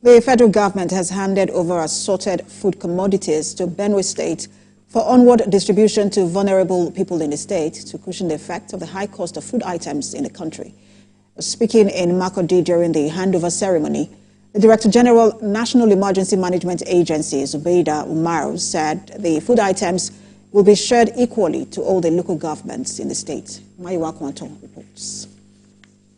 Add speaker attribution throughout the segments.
Speaker 1: The federal government has handed over assorted food commodities to Benue State for onward distribution to vulnerable people in the state to cushion the effect of the high cost of food items in the country. Speaking in Makurdi during the handover ceremony, the Director General, National Emergency Management Agency, Zubaida Umaru, said the food items will be shared equally to all the local governments in the state. Maiwa Kwanton reports.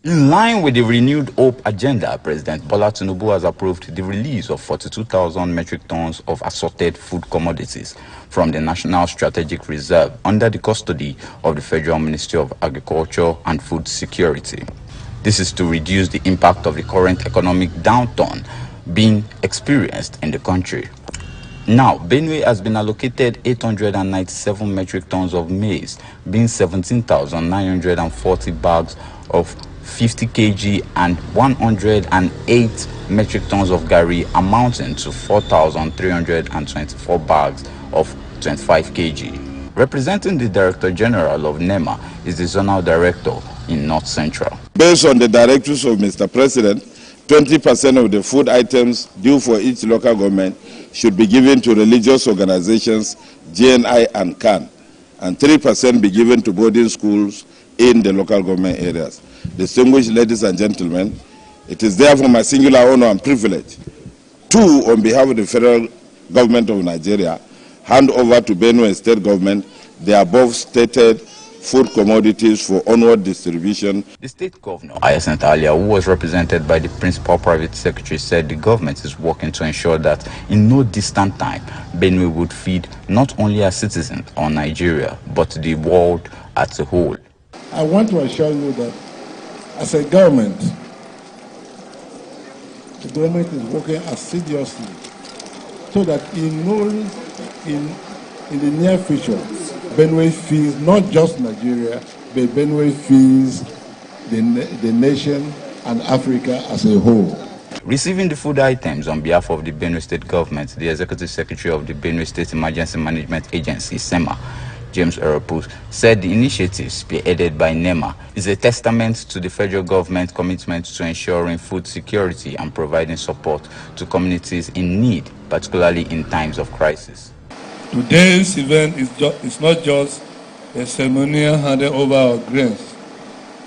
Speaker 2: In line with the renewed hope agenda, President Bola Tinubu has approved the release of 42,000 metric tons of assorted food commodities from the National Strategic Reserve under the custody of the Federal Ministry of Agriculture and Food Security. This is to reduce the impact of the current economic downturn being experienced in the country. Now, Benue has been allocated 897 metric tons of maize, being 17,940 bags of 50 kg and 108 metric tons of Garri, amounting to 4,324 bags of 25 kg. Representing the Director General of NEMA is the Zonal Director in North Central.
Speaker 3: Based on the directives of Mr. President, 20% of the food items due for each local government should be given to religious organizations, GNI and CAN, and 3% be given to boarding schools in the local government areas. Distinguished ladies and gentlemen, it is therefore my singular honor and privilege to, on behalf of the federal government of Nigeria, hand over to Benue State government the above stated food commodities for onward distribution.
Speaker 2: The state governor, Hyacinth Alia, who was represented by the principal private secretary, said the government is working to ensure that in no distant time, Benue would feed not only our citizens or Nigeria, but the world as a whole.
Speaker 4: I want to assure you that as a government, the government is working assiduously so that in the near future, Benue feeds not just Nigeria, but Benue feeds the nation and Africa as a whole.
Speaker 2: Receiving the food items on behalf of the Benue State government, the Executive Secretary of the Benue State Emergency Management Agency, SEMA, James Eropus, said the initiative spearheaded by NEMA is a testament to the federal government's commitment to ensuring food security and providing support to communities in need, particularly in times of crisis.
Speaker 5: Today's event is not just a ceremonial handing over of grains.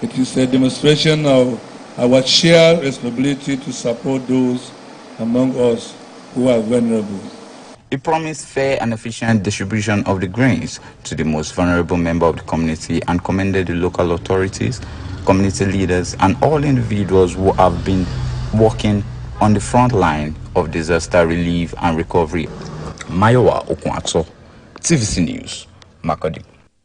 Speaker 5: It is a demonstration of our shared responsibility to support those among us who are vulnerable.
Speaker 2: It promised fair and efficient distribution of the grains to the most vulnerable member of the community and commended the local authorities, community leaders, and all individuals who have been working on the front line of disaster relief and recovery. Mayowa Okwanto, TVC News, Makurdi.